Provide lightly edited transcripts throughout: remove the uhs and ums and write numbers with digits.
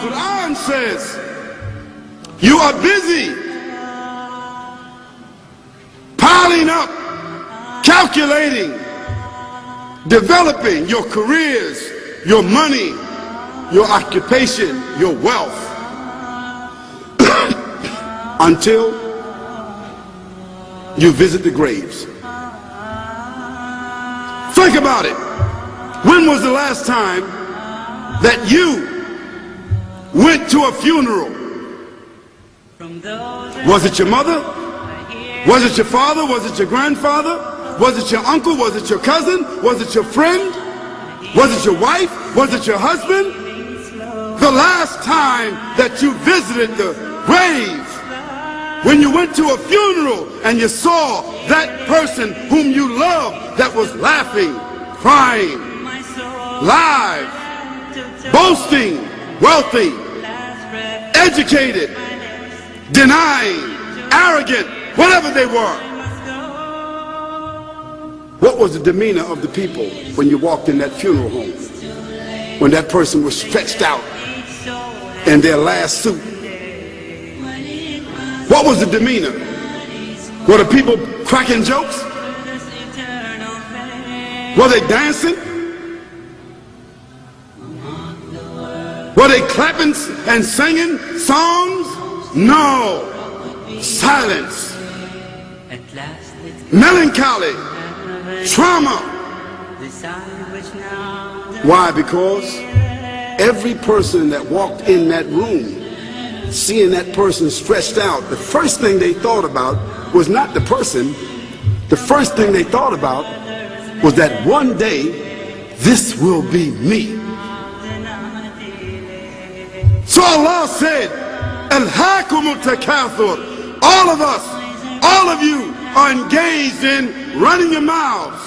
Quran says, you are busy piling up, calculating, developing your careers, your money, your occupation, your wealth, until you visit the graves. Think about it. When was the last time that you went to a funeral? Was it your mother? Was it your father? Was it your grandfather? Was it your uncle? Was it your cousin? Was it your friend? Was it your wife? Was it your husband? The last time that you visited the grave, when you went to a funeral and you saw that person whom you loved that was laughing, crying, live, boasting, wealthy, educated, denying, arrogant, whatever they were. What was the demeanor of the people when you walked in that funeral home? When that person was stretched out in their last suit? What was the demeanor? Were the people cracking jokes? Were they dancing? Were they clapping and singing songs? No. Silence. Melancholy. Trauma. Why? Because every person that walked in that room, seeing that person stretched out, the first thing they thought about was not the person. The first thing they thought about was that one day this will be me. So Allah said, Alhaakumut takathur. All of us, all of you are engaged in running your mouths,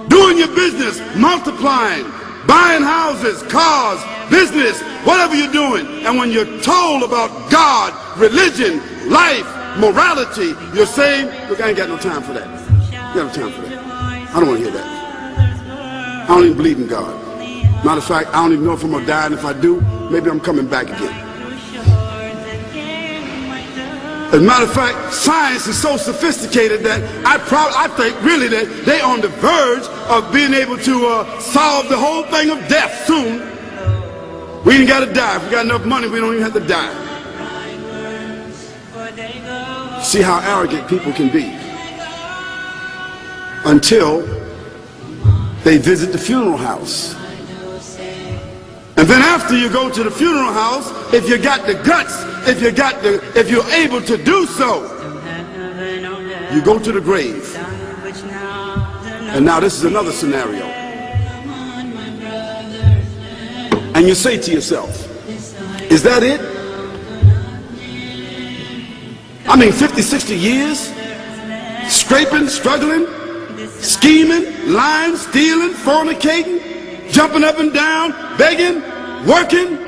doing your business, multiplying, buying houses, cars, business, whatever you're doing. And when you're told about God, religion, life, morality, you're saying, look, I ain't got no time for that. I got no time for that. I don't want to hear that. I don't even believe in God. Matter of fact, I don't even know if I'm going to die, and if I do, maybe I'm coming back again. As a matter of fact, science is so sophisticated that I think really that they're on the verge of being able to solve the whole thing of death soon. We ain't got to die. If we got enough money, we don't even have to die. See how arrogant people can be until they visit the funeral house. And then after you go to the funeral house, if you got the guts, if you're able to do so, you go to the grave. And now this is another scenario. And you say to yourself, is that it? I mean, 50, 60 years, scraping, struggling, scheming, lying, stealing, fornicating, jumping up and down, begging, working,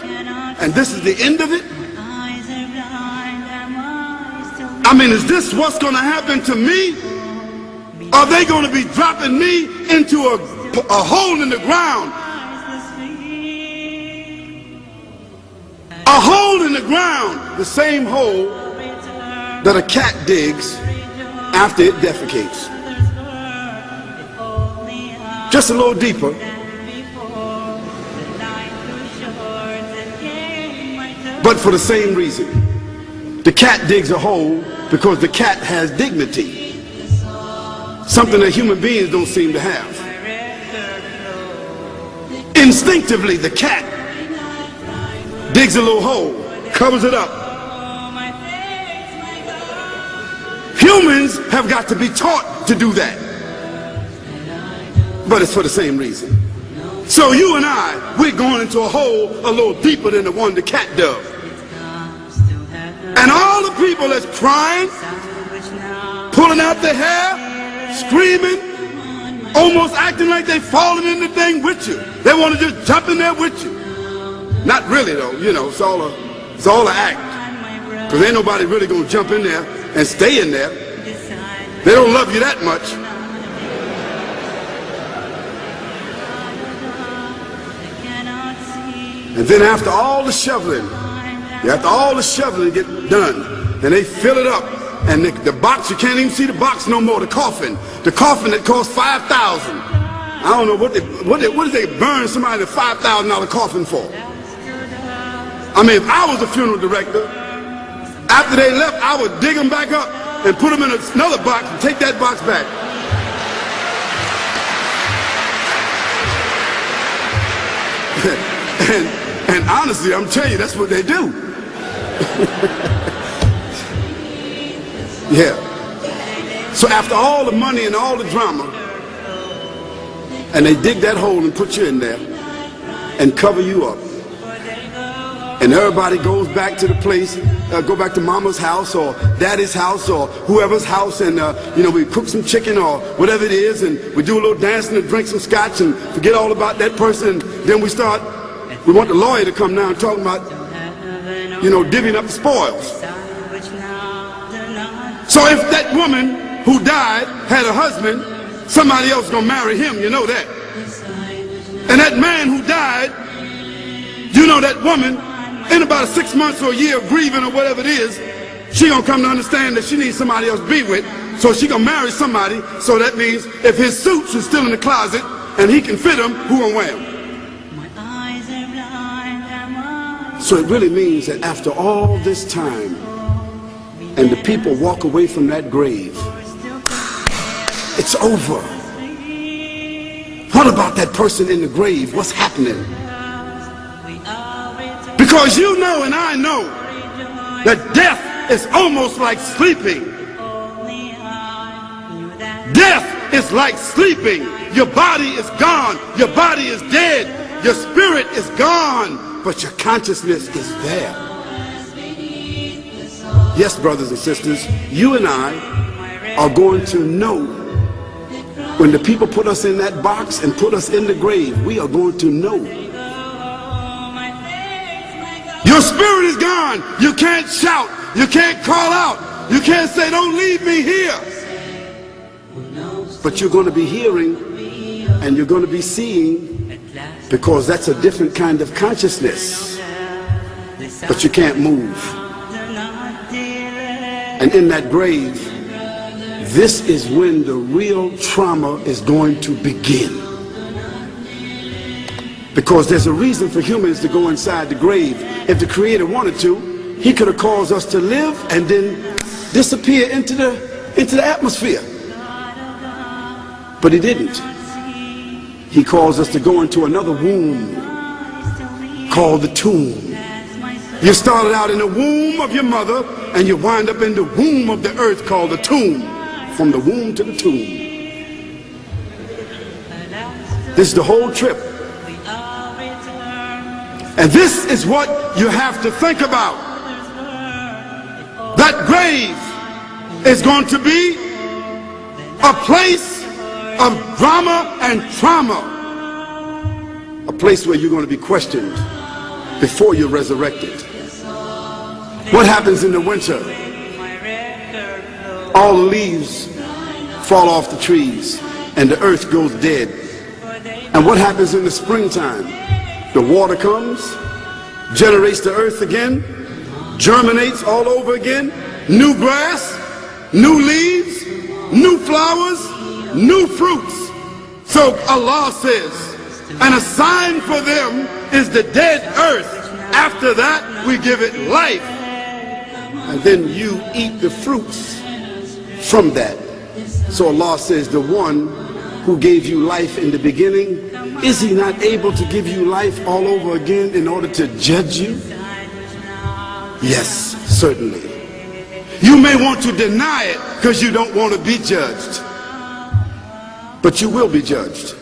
and this is the end of it? I mean, is this what's going to happen to me? Are they going to be dropping me into a hole in the ground? A hole in the ground, the same hole that a cat digs after it defecates. Just a little deeper. But for the same reason. The cat digs a hole because the cat has dignity. Something that human beings don't seem to have. Instinctively, the cat digs a little hole, covers it up. Humans have got to be taught to do that. But it's for the same reason. So you and I, we're going into a hole a little deeper than the one the cat dug. And all the people that's crying, pulling out their hair, screaming, almost acting like they're falling in the thing with you. They want to just jump in there with you. Not really though, you know, it's all an act. Because ain't nobody really going to jump in there and stay in there. They don't love you that much. And then after all the shoveling, get done, and they fill it up, and the box, you can't even see the box no more, the coffin that cost $5,000. I don't know what did they burn somebody a $5,000 coffin for? I mean, if I was a funeral director, after they left, I would dig them back up and put them in another box and take that box back. and honestly, I'm telling you, that's what they do. Yeah. So after all the money and all the drama, and they dig that hole and put you in there and cover you up, and everybody goes back to the place, go back to mama's house or daddy's house or whoever's house, and you know, we cook some chicken or whatever it is, and we do a little dancing and drink some scotch and forget all about that person, and then we want the lawyer to come now and talk about, you know, divvying up the spoils. So if that woman who died had a husband, somebody else gonna marry him, you know that. And that man who died, you know that woman, in about 6 months or a year of grieving or whatever it is, she gonna come to understand that she needs somebody else to be with, so she gonna marry somebody. So that means if his suits are still in the closet and he can fit them, who gonna wear them? So it really means that after all this time, and the people walk away from that grave, it's over. What about that person in the grave? What's happening? Because you know and I know that death is almost like sleeping. Death is like sleeping. Your body is gone. Your body is dead. Your spirit is gone. But your consciousness is there. Yes, brothers and sisters, you and I are going to know when the people put us in that box and put us in the grave. We are going to know. Your spirit is gone. You can't shout. You can't call out. You can't say, don't leave me here. But you're going to be hearing and you're going to be seeing, because that's a different kind of consciousness. But you can't move. And in that grave, this is when the real trauma is going to begin. Because there's a reason for humans to go inside the grave. If the Creator wanted to, He could have caused us to live and then disappear into the atmosphere. But He didn't. He caused us to go into another womb called the tomb. You started out in the womb of your mother, and you wind up in the womb of the earth called the tomb. From the womb to the tomb. This is the whole trip. And this is what you have to think about. That grave is going to be a place of drama and trauma. A place where you're going to be questioned before you're resurrected. What happens in the winter? All the leaves fall off the trees and the earth goes dead. And what happens in the springtime? The water comes, generates the earth again, germinates all over again, new grass, new leaves, new flowers, new fruits. So Allah says, and a sign for them is the dead earth. After that, we give it life. And then you eat the fruits from that. So Allah says, the one who gave you life in the beginning, is He not able to give you life all over again in order to judge you? Yes, certainly. You may want to deny it because you don't want to be judged. But you will be judged.